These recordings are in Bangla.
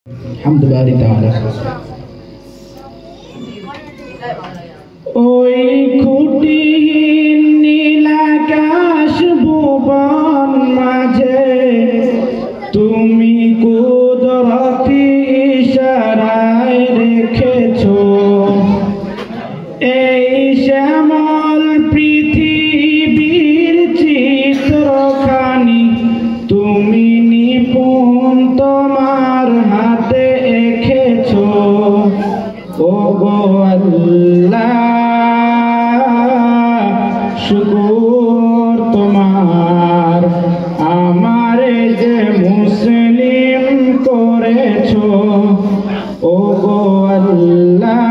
হামদুলিল্লাহ তাআলা। ওই খুঁটিহীন নীল আকাশ ভুবন মাঝে তুমি কুদরতি ইশারায় রেখেছো এই শ্যামল পৃথিবীর চিত্রখানি তুমি নিপুণ তোমার হাতে এঁকেছো। ও গো আল্লাহ শুকর তোমার আমারে যে মুসলিম করেছো। ও গো আল্লাহ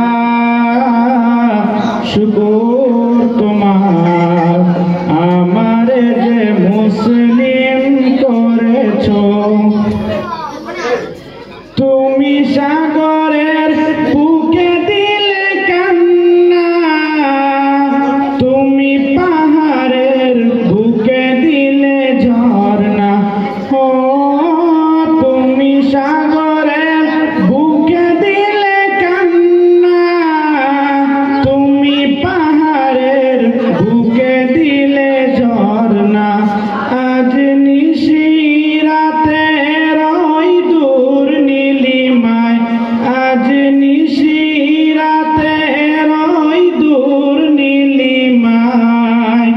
শুকর তোমার আমারে যে মুসলিম করেছো। তুমি সাগরের বুকে দিলে কান্না তুমি পাহাড়ের বুকে দিলে ঝর্ণা। ও তুমি সাগরের বুকে দিলে কান্না তুমি পাহাড়ের বুকে দিলে ঝর্ণা। আজ নিশিরাতে রই দূর নীলিমায় আজ নিশিরাতে রই দূর নীলিমায়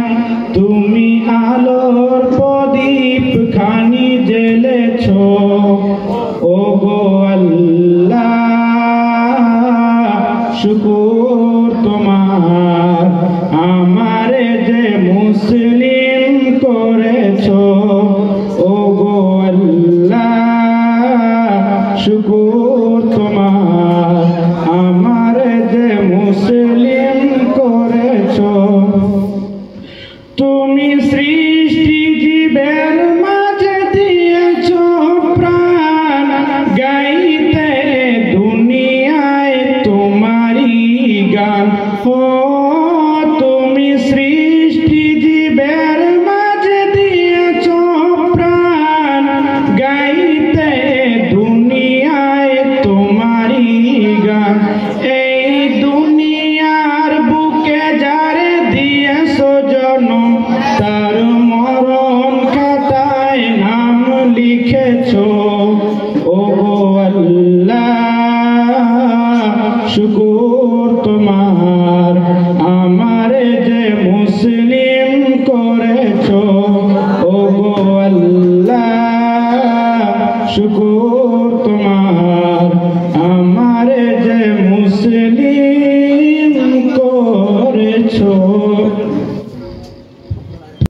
তুমি আলোর প্রদীপ খানি জ্বেলেছো। ও গো আল্লাহ শুকর তোমার আমারে যে মুসলিম করেছো। ও গো আল্লাহ শুকর তোমার আমারে যে মুসলিম করেছো। তুমি সৃষ্টি জীবের মাঝে দিয়েছো প্রাণ গাইতে দুনিয়ায় তোমারই গান। ও তুমি সৃষ্টি জীবের মাঝে দিয়েছো প্রাণ গাইতে দুনিয়ায় তোমারই গান। এই দুনিয়ার বুকে যারে দিয়েছো জন্ম তার মরণ খাতায় নাম লিখেছো। ও গো আল্লাহ শুকর তোমার আমারে যে মুসলিম করেছো। ও গো আল্লাহ শুকর তোমার আমারে যে মুসলিম করেছো।